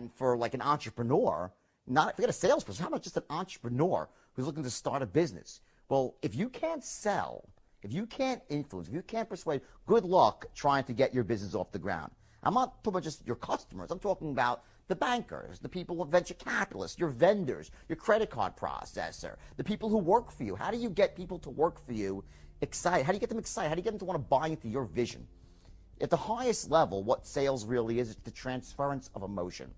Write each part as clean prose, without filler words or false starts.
And for like an entrepreneur, not forget a salesperson, how about just an entrepreneur who's looking to start a business? Well, if you can't sell, if you can't influence, if you can't persuade, good luck trying to get your business off the ground. I'm not talking about just your customers. I'm talking about the bankers, the people with venture capitalists, your vendors, your credit card processor, the people who work for you. How do you get people to work for you excited? How do you get them excited? How do you get them to want to buy into your vision? At the highest level, what sales really is the transference of emotion.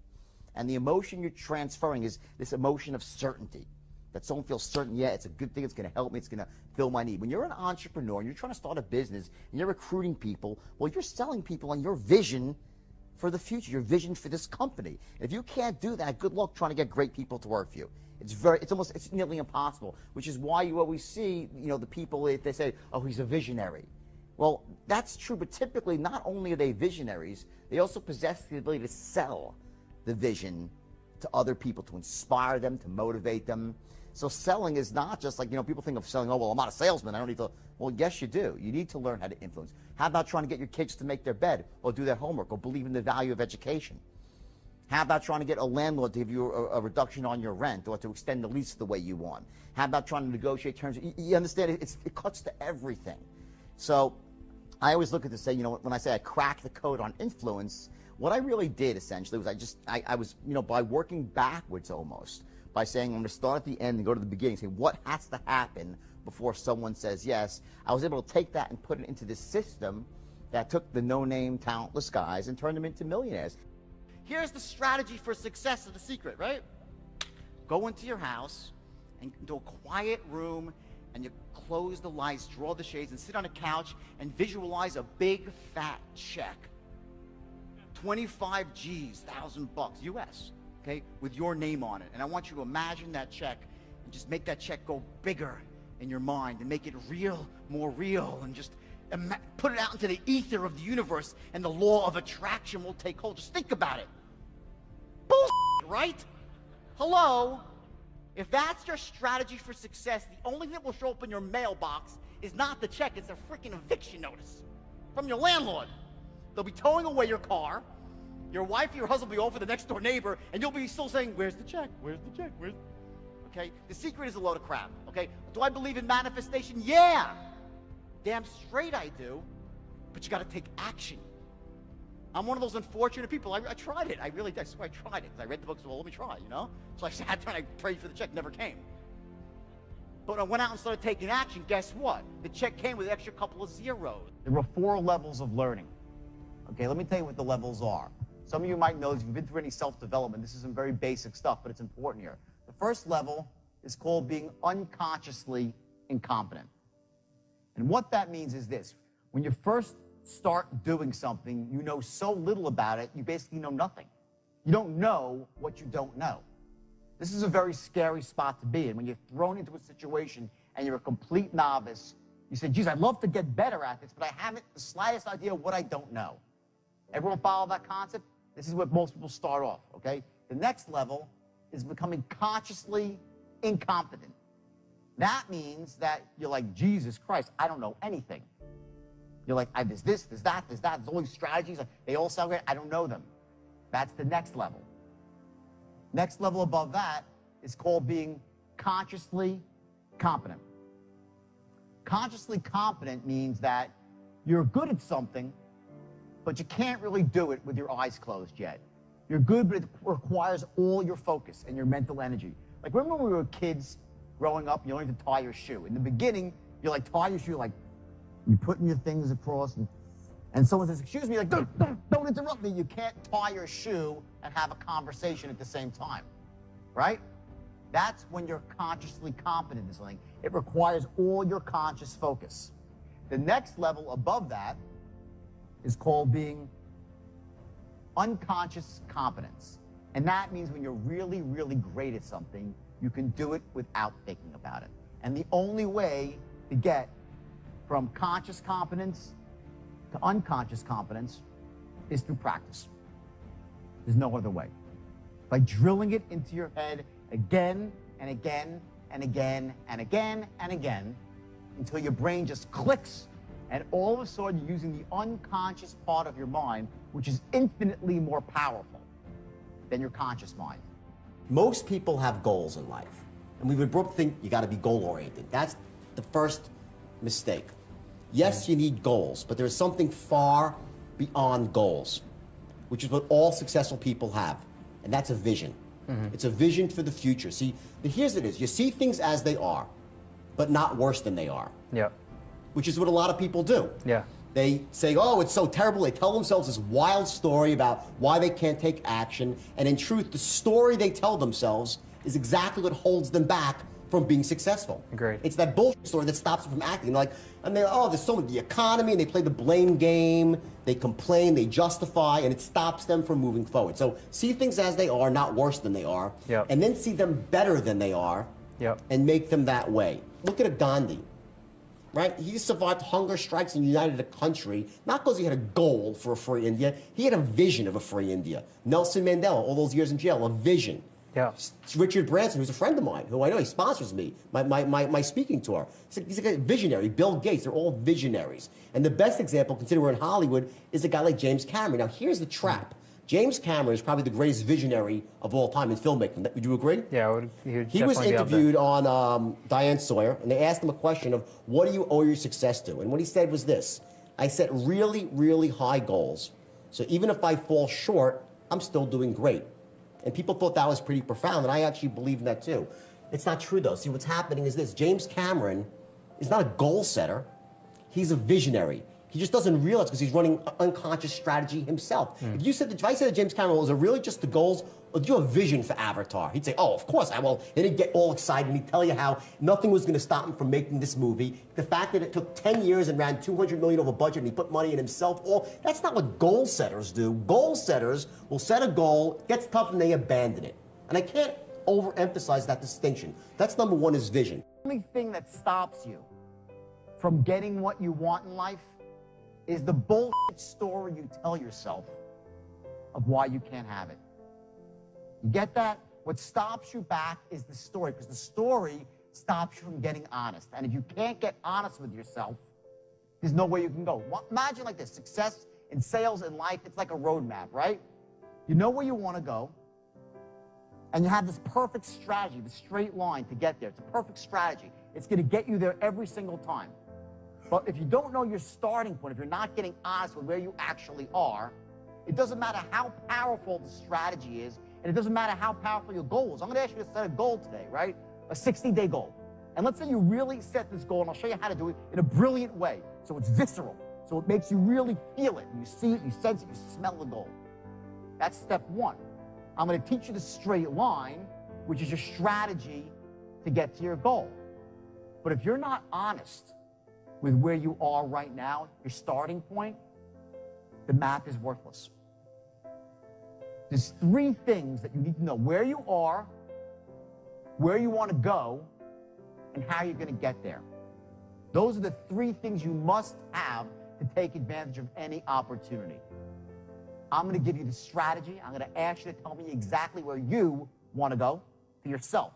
And the emotion you're transferring is this emotion of certainty. That someone feels certain, yeah, it's a good thing, it's going to help me, it's going to fill my need. When you're an entrepreneur and you're trying to start a business and you're recruiting people, well, you're selling people on your vision for the future, your vision for this company. If you can't do that, good luck trying to get great people to work for you. It's nearly impossible, which is why you always see, the people, they say, oh, he's a visionary. Well, that's true, but typically not only are they visionaries, they also possess the ability to sell the vision to other people, to inspire them, to motivate them. So selling is not just like, people think of selling, oh, well, I'm not a salesman, I don't need to. Well, yes, you do. You need to learn how to influence. How about trying to get your kids to make their bed or do their homework or believe in the value of education? How about trying to get a landlord to give you a reduction on your rent or to extend the lease the way you want? How about trying to negotiate terms? You understand, it cuts to everything. So I always look at this, say, when I say I cracked the code on influence, what I really did essentially was I was, by working backwards almost, by saying I'm going to start at the end and go to the beginning, say what has to happen before someone says yes. I was able to take that and put it into this system that took the no-name, talentless guys and turned them into millionaires. Here's the strategy for success of the secret, right? Go into your house and into a quiet room and you close the lights, draw the shades, and sit on a couch and visualize a big fat check. 25 G's, $1,000 US, okay, with your name on it. And I want you to imagine that check and just make that check go bigger in your mind and make it real, more real, and just put it out into the ether of the universe and the law of attraction will take hold. Just think about it. Bullshit, right? Hello? If that's your strategy for success, the only thing that will show up in your mailbox is not the check, it's a freaking eviction notice from your landlord. They'll be towing away your car. Your wife or your husband will be over the next door neighbor, and you'll be still saying, where's the check? Where's the check? Where's... Okay? The secret is a load of crap. Okay? Do I believe in manifestation? Yeah! Damn straight I do. But you got to take action. I'm one of those unfortunate people. I tried it. I really did. I swear I tried it. I read the books, well, let me try, So I sat there and I prayed for the check. Never came. But when I went out and started taking action, guess what? The check came with an extra couple of zeros. There were 4 levels of learning. Okay, let me tell you what the levels are. Some of you might know, if you've been through any self-development, this is some very basic stuff, but it's important here. The first level is called being unconsciously incompetent. And what that means is this. When you first start doing something, you know so little about it, you basically know nothing. You don't know what you don't know. This is a very scary spot to be in. When you're thrown into a situation and you're a complete novice, you say, geez, I'd love to get better at this, but I haven't the slightest idea what I don't know. Everyone follow that concept? This is what most people start off, okay? The next level is becoming consciously incompetent. That means that you're like, Jesus Christ, I don't know anything. You're like, there's this, there's that, there's all these strategies. They all sound great. I don't know them. That's the next level. Next level above that is called being consciously competent. Consciously competent means that you're good at something, but you can't really do it with your eyes closed yet. You're good, but it requires all your focus and your mental energy. Like, remember when we were kids growing up, you learned to tie your shoe. In the beginning, you're like, tie your shoe, like, you're putting your fingers across, and someone says, excuse me, like, don't interrupt me. You can't tie your shoe and have a conversation at the same time, right? That's when you're consciously competent in something. It requires all your conscious focus. The next level above that is called being unconscious competence. And that means when you're really, really great at something, you can do it without thinking about it. And the only way to get from conscious competence to unconscious competence is through practice. There's no other way. By drilling it into your head again and again and again and again and again until your brain just clicks, and all of a sudden you're using the unconscious part of your mind, which is infinitely more powerful than your conscious mind. Most people have goals in life. And we've been brought up to think you got to be goal-oriented. That's the first mistake. Yes, you need goals, but there's something far beyond goals, which is what all successful people have, and that's a vision. It's a vision for the future. See, here's it is. You see things as they are, but not worse than they are. Yeah. Which is what a lot of people do. Yeah. They say, oh, it's so terrible. They tell themselves this wild story about why they can't take action. And in truth, the story they tell themselves is exactly what holds them back from being successful. Agreed. It's that bullshit story that stops them from acting. And they're, oh, there's so much, the economy, and they play the blame game, they complain, they justify, and it stops them from moving forward. So see things as they are, not worse than they are. Yep. And then see them better than they are. Yep. And make them that way. Look at a Gandhi. Right? He survived hunger strikes and united a country, not because he had a goal for a free India. He had a vision of a free India. Nelson Mandela, all those years in jail, a vision. Yeah. Richard Branson, who's a friend of mine, who I know he sponsors me, my speaking tour. He's like a visionary. Bill Gates, they're all visionaries. And the best example, considering we're in Hollywood, is a guy like James Cameron. Now, here's the trap. James Cameron is probably the greatest visionary of all time in filmmaking. Would you agree? Yeah, he was interviewed on Diane Sawyer, and they asked him a question of, what do you owe your success to? And what he said was this: I set really, really high goals, so even if I fall short, I'm still doing great. And people thought that was pretty profound, and I actually believe in that too. It's not true though. See, what's happening is this: James Cameron is not a goal setter, he's a visionary. He just doesn't realize because he's running unconscious strategy himself. If I said to James Cameron, was it really just the goals, or do you have a vision for Avatar? He'd say, oh, of course I will. And he'd get all excited and he'd tell you how nothing was going to stop him from making this movie. The fact that it took 10 years and ran $200 million over budget and he put money in himself, that's not what goal setters do. Goal setters will set a goal, it gets tough, and they abandon it. And I can't overemphasize that distinction. That's number one, is vision. The only thing that stops you from getting what you want in life is the bullshit story you tell yourself of why you can't have it. You get that? What stops you back is the story, because the story stops you from getting honest. And if you can't get honest with yourself, there's no way you can go. Imagine like this: success in sales and life, it's like a roadmap, right? You know where you want to go, and you have this perfect strategy, the straight line to get there. It's a perfect strategy. It's going to get you there every single time. But if you don't know your starting point, if you're not getting honest with where you actually are, it doesn't matter how powerful the strategy is, and it doesn't matter how powerful your goal is. I'm going to ask you to set a goal today, right? A 60-day goal. And let's say you really set this goal, and I'll show you how to do it in a brilliant way. So it's visceral. So it makes you really feel it. You see it, you sense it, you smell the goal. That's step one. I'm going to teach you the straight line, which is your strategy to get to your goal. But if you're not honest with where you are right now, your starting point, the map is worthless. There's three things that you need to know: where you are, where you want to go, and how you're going to get there. Those are the three things you must have to take advantage of any opportunity. I'm going to give you the strategy. I'm going to ask you to tell me exactly where you want to go for yourself.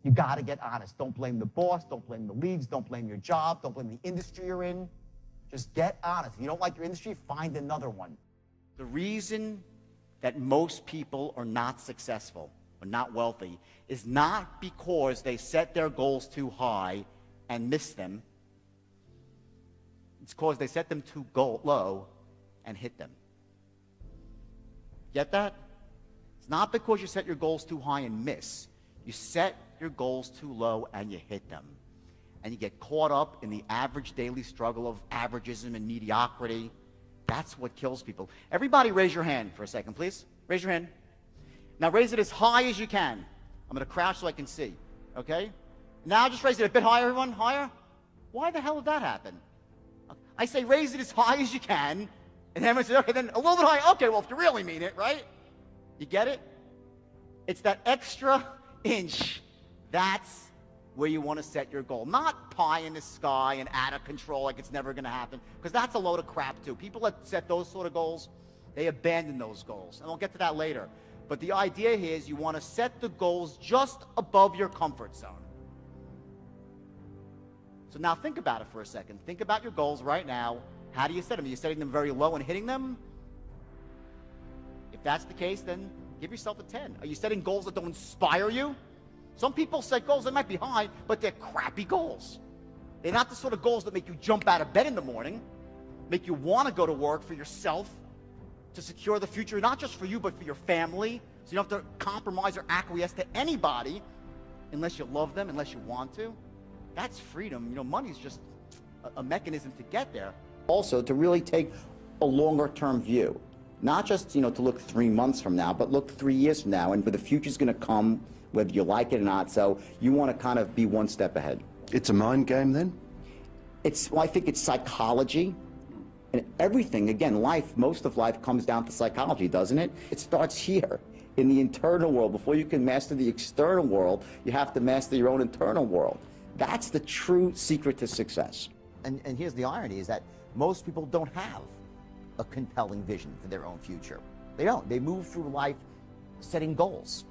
You got to get honest. Don't blame the boss. Don't blame the leads. Don't blame your job. Don't blame the industry you're in. Just get honest. If you don't like your industry, find another one. The reason that most people are not successful or not wealthy is not because they set their goals too high and miss them. It's because they set them too low and hit them. Get that? It's not because you set your goals too high and miss. You set your goals too low and you hit them. And you get caught up in the average daily struggle of averagism and mediocrity. That's what kills people. Everybody raise your hand for a second, please. Raise your hand. Now raise it as high as you can. I'm going to crouch so I can see, okay? Now just raise it a bit higher, everyone. Higher? Why the hell did that happen? I say raise it as high as you can, and everyone says, okay, then a little bit higher. Okay, well, if you really mean it, right? You get it? It's that extra inch. That's where you want to set your goal. Not pie in the sky and out of control like it's never going to happen, because that's a load of crap too. People that set those sort of goals, they abandon those goals. And we'll get to that later. But the idea here is you want to set the goals just above your comfort zone. So now think about it for a second. Think about your goals right now. How do you set them? Are you setting them very low and hitting them? that's the case, then give yourself a 10. Are you setting goals that don't inspire you? Some people set goals that might be high, but they're crappy goals. They're not the sort of goals that make you jump out of bed in the morning, make you want to go to work for yourself, to secure the future, not just for you, but for your family. So you don't have to compromise or acquiesce to anybody unless you love them, unless you want to. That's freedom. You know, money's just a mechanism to get there. Also, to really take a longer term view. Not just, to look 3 months from now, but look 3 years from now, and the future's going to come whether you like it or not. So you want to kind of be one step ahead. It's a mind game then? Well, I think it's psychology. And everything, again, most of life comes down to psychology, doesn't it? It starts here, in the internal world. Before you can master the external world, you have to master your own internal world. That's the true secret to success. And here's the irony, is that most people don't have a compelling vision for their own future. They don't. They move through life setting goals.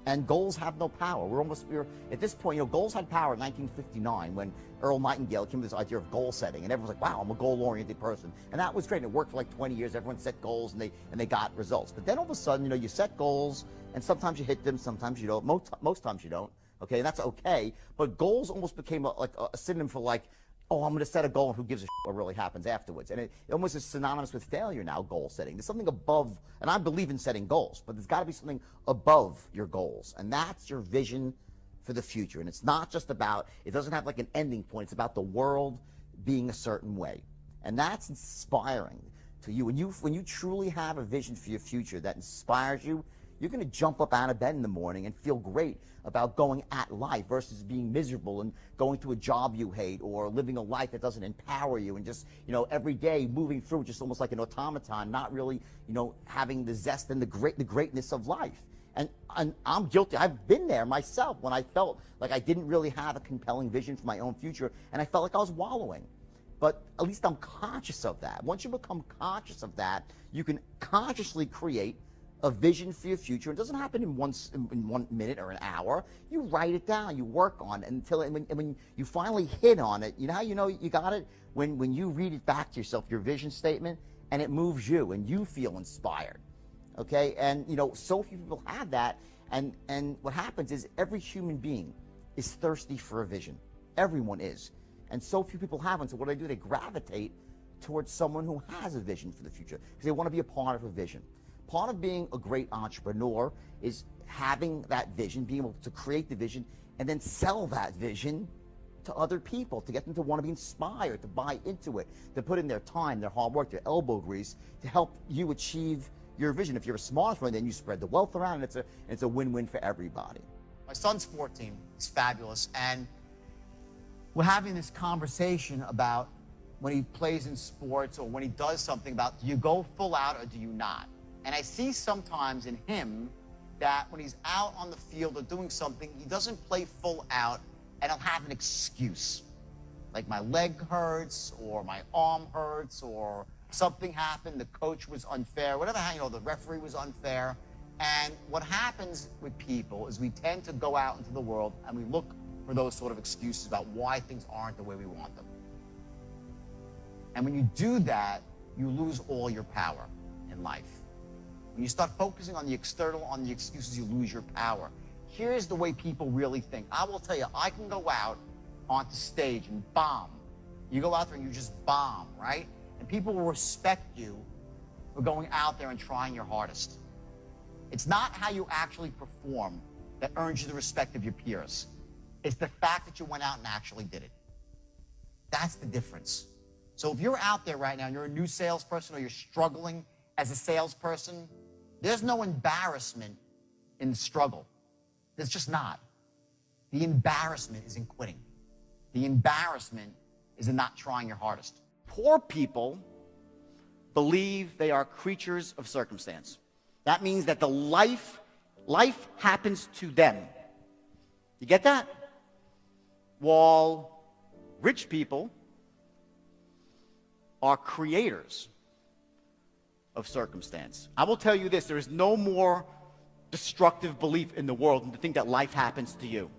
And goals have no power. We're at this point, goals had power in 1959 when Earl Nightingale came with this idea of goal setting, and everyone's like, wow, I'm a goal-oriented person. And that was great, and it worked for like 20 years. Everyone set goals, and they got results. But then all of a sudden, you set goals, and sometimes you hit them, sometimes you don't. Most times you don't, okay? And that's okay. But goals almost became like a synonym for like, oh, I'm going to set a goal, and who gives a shit what really happens afterwards. And it almost is synonymous with failure now, goal setting. There's something above, and I believe in setting goals, but there's got to be something above your goals, and that's your vision for the future. And it's not just about, it doesn't have like an ending point. It's about the world being a certain way. And that's inspiring to you. When you truly have a vision for your future that inspires you, you're going to jump up out of bed in the morning and feel great about going at life versus being miserable and going to a job you hate or living a life that doesn't empower you and just, every day moving through just almost like an automaton, not really, having the zest and the greatness of life. And I'm guilty. I've been there myself when I felt like I didn't really have a compelling vision for my own future, and I felt like I was wallowing. But at least I'm conscious of that. Once you become conscious of that, you can consciously create a vision for your future. It doesn't happen in 1 minute or an hour. You write it down, you work on it when you finally hit on it. You know how you know you got it? When you read it back to yourself, your vision statement, and it moves you and you feel inspired. Okay? And so few people have that, and what happens is every human being is thirsty for a vision. Everyone is. And so few people have one. So what do? They gravitate towards someone who has a vision for the future because they want to be a part of a vision. Part of being a great entrepreneur is having that vision, being able to create the vision, and then sell that vision to other people, to get them to want to be inspired, to buy into it, to put in their time, their hard work, their elbow grease, to help you achieve your vision. If you're a smart entrepreneur, then you spread the wealth around, and it's a win-win for everybody. My son's 14. He's fabulous. And we're having this conversation about when he plays in sports or when he does something about, do you go full out or do you not? And I see sometimes in him that when he's out on the field or doing something, he doesn't play full out, and he'll have an excuse. Like my leg hurts, or my arm hurts, or something happened, the coach was unfair, whatever, the referee was unfair. And what happens with people is we tend to go out into the world and we look for those sort of excuses about why things aren't the way we want them. And when you do that, you lose all your power in life. When you start focusing on the external, on the excuses, you lose your power. Here's the way people really think. I will tell you, I can go out onto stage and bomb. You go out there and you just bomb, right? And people will respect you for going out there and trying your hardest. It's not how you actually perform that earns you the respect of your peers. It's the fact that you went out and actually did it. That's the difference. So if you're out there right now and you're a new salesperson or you're struggling as a salesperson, there's no embarrassment in the struggle. There's just not. The embarrassment is in quitting. The embarrassment is in not trying your hardest. Poor people believe they are creatures of circumstance. That means that life happens to them. You get that? While rich people are creators of circumstance. I will tell you this, there is no more destructive belief in the world than to think that life happens to you.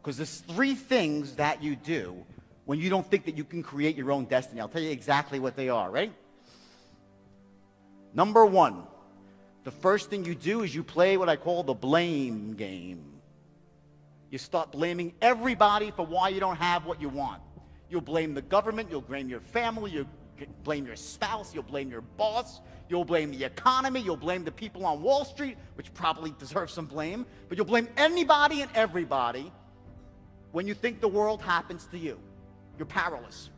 Because there's 3 things that you do when you don't think that you can create your own destiny. I'll tell you exactly what they are. Ready? Number 1, the first thing you do is you play what I call the blame game. You start blaming everybody for why you don't have what you want. You'll blame the government, you'll blame your family, you'll blame your spouse, you'll blame your boss, you'll blame the economy, you'll blame the people on Wall Street, which probably deserve some blame, but you'll blame anybody and everybody when you think the world happens to you. You're powerless.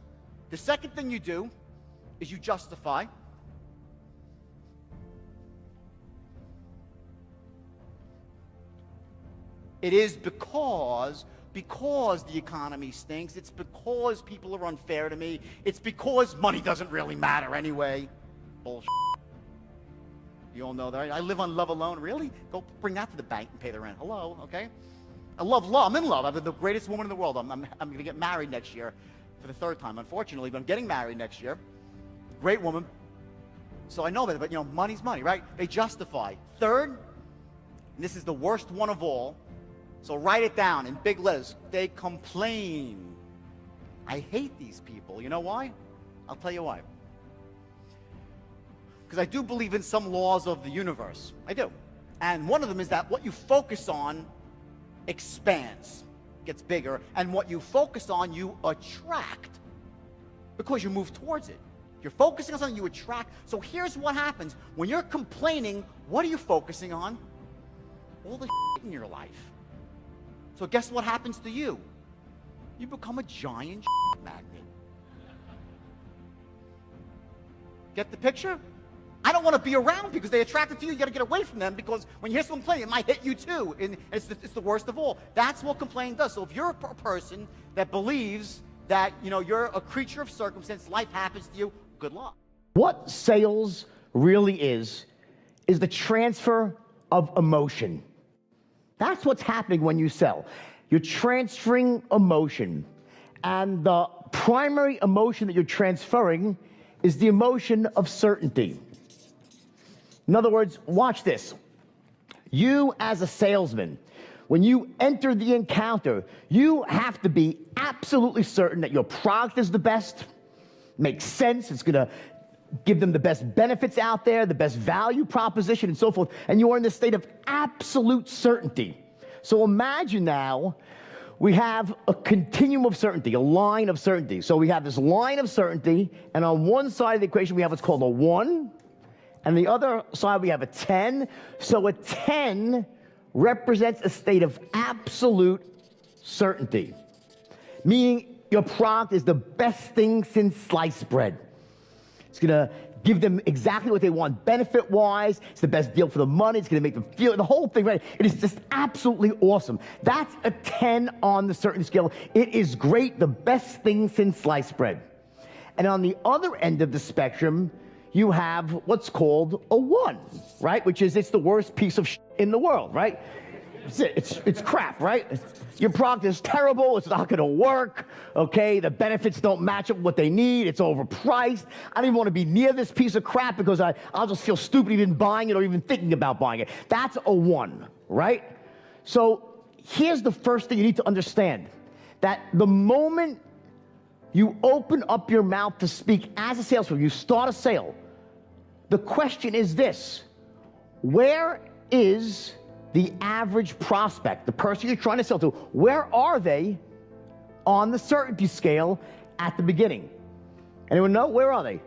The second thing you do is you justify. It is because the economy stinks. It's because people are unfair to me. It's because money doesn't really matter anyway. Bullshit. You all know that, right? I live on love alone. Really? Go bring that to the bank and pay the rent. Hello, okay? I love love. I'm in love. I'm the greatest woman in the world. I'm going to get married next year for the third time, unfortunately, but I'm getting married next year. Great woman. So I know that, but, you know, money's money, right? They justify. Third, and this is the worst one of all, so write it down in big letters. They complain. I hate these people. You know why? I'll tell you why. Because I do believe in some laws of the universe. I do. And one of them is that what you focus on expands, gets bigger, and what you focus on, you attract because you move towards it. You're focusing on something, you attract. So here's what happens. When you're complaining, what are you focusing on? All the shit in your life. So guess what happens to you? You become a giant shit magnet. Get the picture? I don't want to be around because they attracted to you. You got to get away from them because when you hear someone complaining, it might hit you too. And it's the worst of all. That's what complaining does. So if you're a person that believes that, you know, you're a creature of circumstance, life happens to you, good luck. What sales really is the transfer of emotion. That's what's happening when you sell. You're transferring emotion. And the primary emotion that you're transferring is the emotion of certainty. In other words, watch this. You as a salesman, when you enter the encounter, you have to be absolutely certain that your product is the best, makes sense, it's gonna give them the best benefits out there, the best value proposition and so forth, and you are in this state of absolute certainty. So imagine now we have a continuum of certainty, a line of certainty. So we have this line of certainty, and on one side of the equation we have what's called a 1, and the other side we have a 10. So a 10 represents a state of absolute certainty, meaning your product is the best thing since sliced bread. It's gonna give them exactly what they want benefit-wise. It's the best deal for the money. It's gonna make them feel the whole thing, right? It is just absolutely awesome. That's a 10 on the certainty scale. It is great, the best thing since sliced bread. And on the other end of the spectrum, you have what's called a 1, right? Which is, it's the worst piece of shit in the world, right? It's crap, right? Your product is terrible, it's not gonna work, okay? The benefits don't match up what they need, it's overpriced. I don't even wanna be near this piece of crap because I'll just feel stupid even buying it or even thinking about buying it. That's a 1, right? So here's the first thing you need to understand, that the moment you open up your mouth to speak as a salesperson, you start a sale, the question is this: where is the average prospect, the person you're trying to sell to, where are they on the certainty scale at the beginning? Anyone know? Where are they?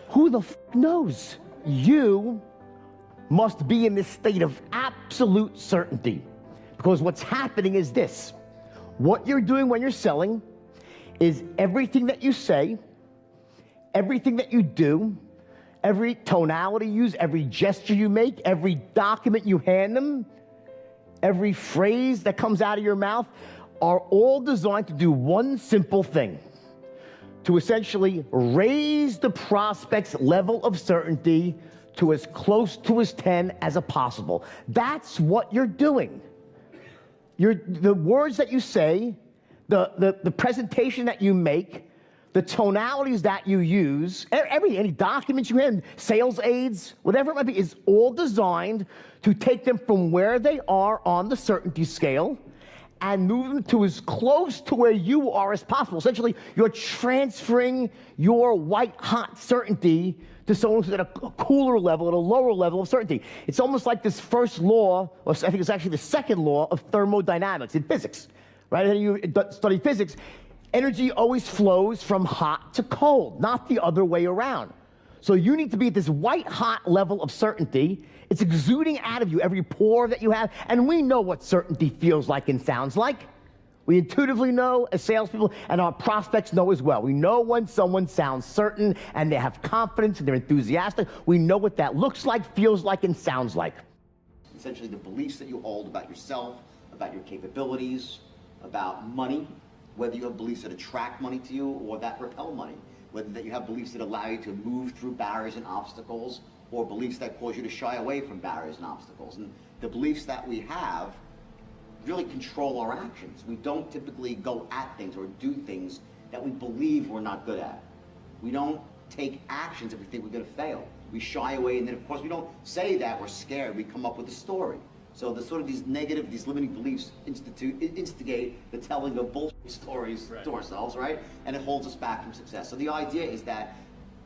Who the f knows? You must be in this state of absolute certainty. Because what's happening is this: what you're doing when you're selling is everything that you say, everything that you do, every tonality you use, every gesture you make, every document you hand them, every phrase that comes out of your mouth are all designed to do one simple thing: to essentially raise the prospect's level of certainty to as close to his 10 as possible. That's what you're doing. The words that you say, the presentation that you make, the tonalities that you use, any documents you have, sales aids, whatever it might be, is all designed to take them from where they are on the certainty scale and move them to as close to where you are as possible. Essentially, you're transferring your white-hot certainty to someone who's at a cooler level, at a lower level of certainty. It's almost like this first law, or I think it's actually the second law of thermodynamics in physics, right? And you study physics, energy always flows from hot to cold, not the other way around. So you need to be at this white-hot level of certainty. It's exuding out of you, every pore that you have, and we know what certainty feels like and sounds like. We intuitively know as salespeople, and our prospects know as well. We know when someone sounds certain and they have confidence and they're enthusiastic. We know what that looks like, feels like, and sounds like. Essentially the beliefs that you hold about yourself, about your capabilities, about money, whether you have beliefs that attract money to you or that repel money, whether that you have beliefs that allow you to move through barriers and obstacles, or beliefs that cause you to shy away from barriers and obstacles. And the beliefs that we have really control our actions. We don't typically go at things or do things that we believe we're not good at. We don't take actions if we think we're going to fail. We shy away, and then of course we don't say that we're scared. We come up with a story. So the sort of these negative, these limiting beliefs instigate the telling of bullshit stories to ourselves, right? And it holds us back from success. So the idea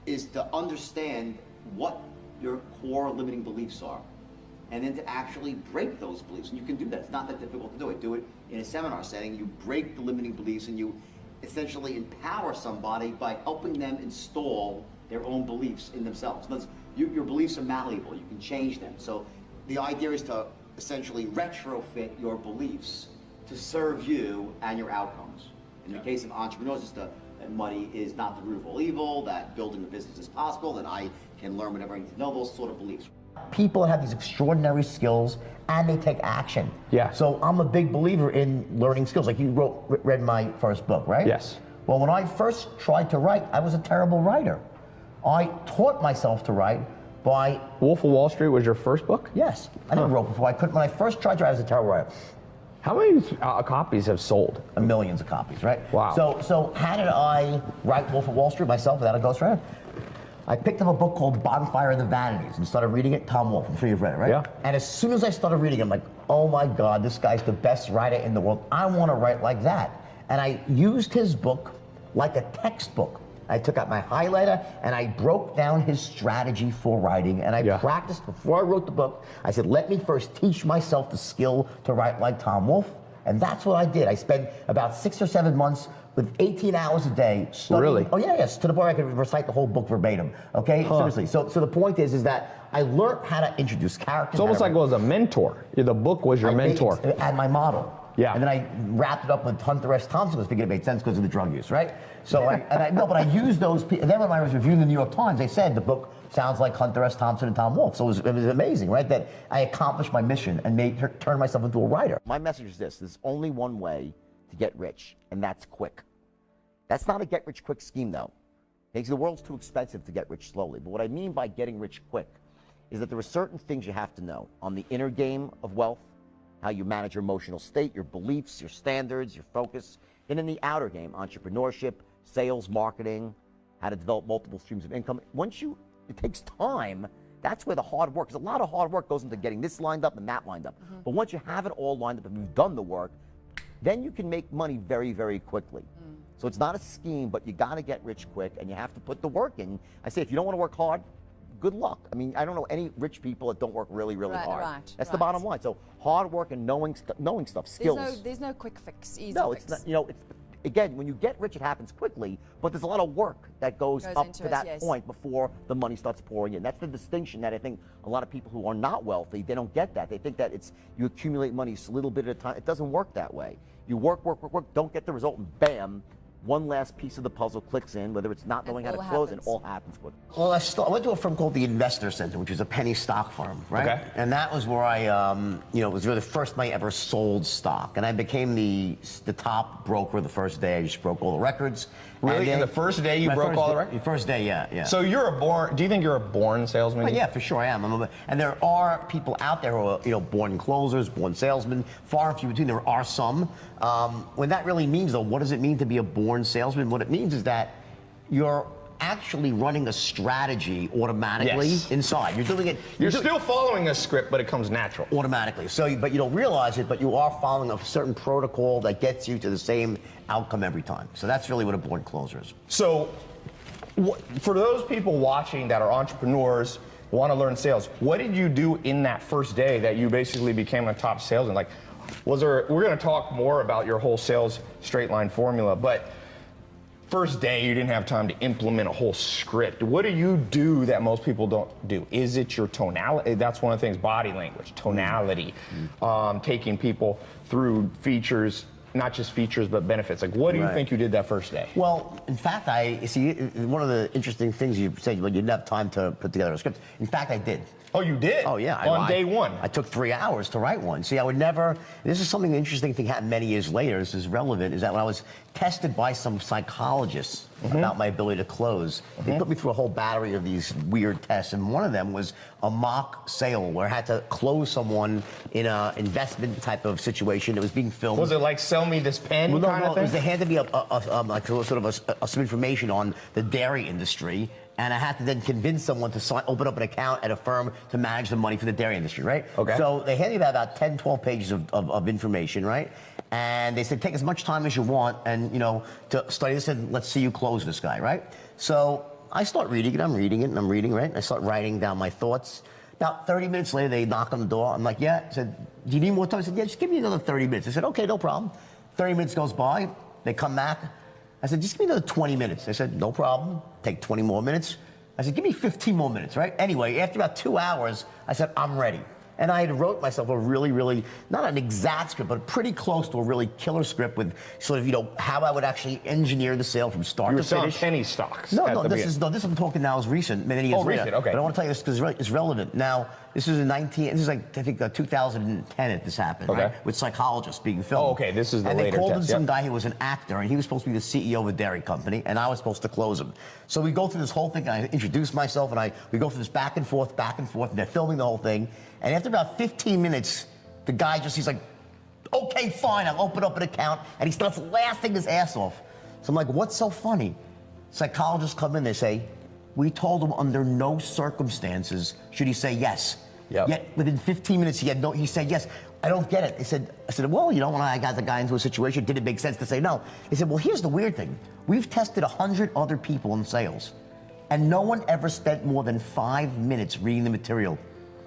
is to understand what your core limiting beliefs are, and then to actually break those beliefs. And you can do that. It's not that difficult to do it. Do it in a seminar setting. You break the limiting beliefs and you essentially empower somebody by helping them install their own beliefs in themselves. Your beliefs are malleable. You can change them. So the idea is to essentially retrofit your beliefs to serve you and your outcomes. In the case of entrepreneurs, it's that money is not the root of all evil, that building a business is possible, that I can learn whatever I need to know, those sort of beliefs. People have these extraordinary skills and they take action. Yeah. So I'm a big believer in learning skills. Like you read my first book, right? Yes. Well, when I first tried to write, I was a terrible writer. I taught myself to write by... Wolf of Wall Street was your first book? Yes. I never wrote before. I couldn't. When I first tried to write, I was a terrible writer. How many copies have sold? Millions of copies, right? Wow. So how did I write Wolf of Wall Street myself without a ghostwriter? I picked up a book called Bonfire of the Vanities and started reading it. Tom Wolfe, I'm sure you've read it, right? Yeah. And as soon as I started reading it, I'm like, oh my God, this guy's the best writer in the world. I want to write like that. And I used his book like a textbook. I took out my highlighter and I broke down his strategy for writing, and I practiced before I wrote the book. I said, let me first teach myself the skill to write like Tom Wolfe. And that's what I did. I spent about 6 or 7 months with 18 hours a day studying. Really? Oh yeah, yes. To the point I could recite the whole book verbatim. Okay, seriously. So the point is that I learned how to introduce characters. It's almost like it was a mentor. The book was your mentor. And my model. Yeah. And then I wrapped it up with Hunter S. Thompson because I figured it made sense because of the drug use, right? So but I used those people. And then when I was reviewing the New York Times, they said the book sounds like Hunter S. Thompson and Tom Wolfe. So it was amazing, right? That I accomplished my mission and turned myself into a writer. My message is this: there's only one way to get rich, and that's quick. That's not a get-rich-quick scheme, though. Because the world's too expensive to get rich slowly. But what I mean by getting rich quick is that there are certain things you have to know on the inner game of wealth, how you manage your emotional state, your beliefs, your standards, your focus, and in the outer game, entrepreneurship, sales, marketing, how to develop multiple streams of income. It takes time. That's where the hard work, because a lot of hard work goes into getting this lined up and that lined up. But once you have it all lined up and you've done the work, then you can make money very, very quickly. So it's not a scheme, but you got to get rich quick, and you have to put the work in. I say, if you don't want to work hard, good luck. I mean, I don't know any rich people that don't work really, really hard. That's the bottom line. So hard work and knowing stuff, skills. There's no quick fix, easy no, fix. It's not. Again, when you get rich, it happens quickly, but there's a lot of work that goes up to that point before the money starts pouring in. That's the distinction that I think a lot of people who are not wealthy, they don't get that. They think that you accumulate money a little bit at a time. It doesn't work that way. You work, don't get the result, and bam, one last piece of the puzzle clicks in, whether it's not knowing how to close, and it all happens quickly. Well, I went to a firm called the Investor Center, which is a penny stock firm, right? Okay. And that was where I, it was really the first time I ever sold stock. And I became the top broker the first day. I just broke all the records. Really? And the first day you broke all the records? The first day, yeah. So do you think you're a born salesman? Well, yeah, for sure I am. And there are people out there who are, born closers, born salesmen, far and few between. There are some. When that really means, though, what does it mean to be a born salesman? What it means is that you're actually running a strategy automatically inside. You're doing it. You're still following a script, but it comes natural. Automatically. But you don't realize it, but you are following a certain protocol that gets you to the same outcome every time. So that's really what a born closer is. So For those people watching that are entrepreneurs, want to learn sales, what did you do in that first day that you basically became a top salesman? Like, we're going to talk more about your whole sales straight line formula, but first day you didn't have time to implement a whole script. What do you do that most people don't do? Is it your tonality? That's one of the things, body language, tonality, taking people through features, not just features, but benefits. Like, what do you think you did that first day? Well, in fact, one of the interesting things you said, you didn't have time to put together a script. In fact, I did. Oh, you did? Oh, yeah. On day one? I took 3 hours to write one. See, I would never, this is something interesting thing happened many years later, this is relevant, is that when I was tested by some psychologists about my ability to close, they put me through a whole battery of these weird tests, and one of them was a mock sale where I had to close someone in an investment type of situation that was being filmed. Was it like sell me this pen kind of thing? It was, they handed me some information on the dairy industry, and I had to then convince someone to open up an account at a firm to manage the money for the dairy industry, right? Okay. So they handed me about 10, 12 pages of information, right? And they said, take as much time as you want and, to study this, and let's see you close this guy, right? So I start reading it, I'm reading, right? I start writing down my thoughts. About 30 minutes later, they knock on the door. I'm like, yeah. I said, do you need more time? I said, yeah, just give me another 30 minutes. I said, okay, no problem. 30 minutes goes by, they come back. I said, just give me another 20 minutes. They said, no problem. Take 20 more minutes. I said, give me 15 more minutes, right? Anyway, after about 2 hours, I said, I'm ready. And I had wrote myself a really, not an exact script, but pretty close to a really killer script with sort of, how I would actually engineer the sale from start to finish. You were selling penny stocks. No, this I'm talking now is recent, many years later. Recent, okay. But I want to tell you this because it's relevant. Now, this is like, I think 2010 that this happened, right? With psychologists being filmed. Oh, okay, this is the later later And they called in test, some guy who was an actor, and he was supposed to be the CEO of a dairy company, and I was supposed to close him. So we go through this whole thing, I introduce myself, and we go through this back and forth, and they're filming the whole thing. And after about 15 minutes, the guy he's like, okay, fine, I'll open up an account, and he starts laughing his ass off. So I'm like, what's so funny? Psychologists come in, they say, we told him under no circumstances should he say yes. Yep. Yet within 15 minutes, he said yes. I don't get it. I said, well, when I got the guy into a situation, did it make sense to say no? He said, well, here's the weird thing. We've tested 100 other people in sales, and no one ever spent more than 5 minutes reading the material.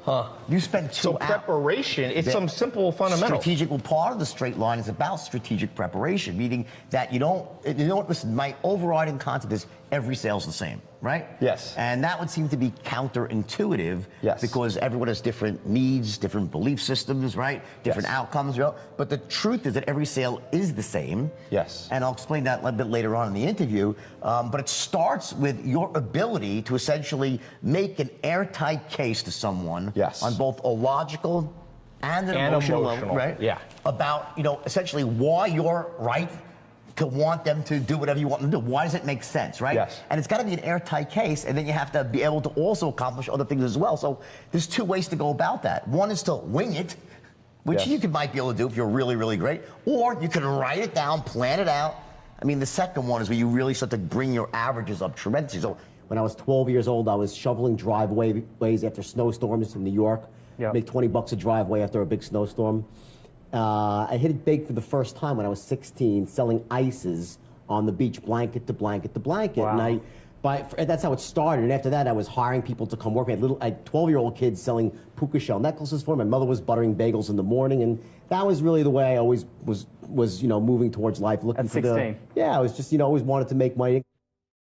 Huh. You spend 2 hours. So preparation, it's some simple fundamentals. Strategic, part of the straight line is about strategic preparation, meaning that listen, my overriding concept is every sale's the same, right? Yes. And that would seem to be counterintuitive. Yes. Because everyone has different needs, different belief systems, right? Different outcomes, But the truth is that every sale is the same. Yes. And I'll explain that a little bit later on in the interview. But it starts with your ability to essentially make an airtight case to someone on both a logical and an emotional level, right? Yeah. About, essentially why you're right to want them to do whatever you want them to do. Why does it make sense, right? Yes. And it's got to be an airtight case, and then you have to be able to also accomplish other things as well. So there's 2 ways to go about that. One is to wing it, which you might be able to do if you're really great, or you can write it down, plan it out. I mean, the second one is where you really start to bring your averages up tremendously. So when I was 12 years old, I was shoveling driveways after snowstorms in New York. Make $20 a driveway after a big snowstorm. I hit it big for the first time when I was 16, selling ices on the beach, blanket to blanket to blanket. Wow. And that's how it started. And after that, I was hiring people to come work. I had 12-year-old kids selling puka shell necklaces for me. My mother was buttering bagels in the morning, and that was really the way I always was moving towards life, looking At for 16. I was just always wanted to make money.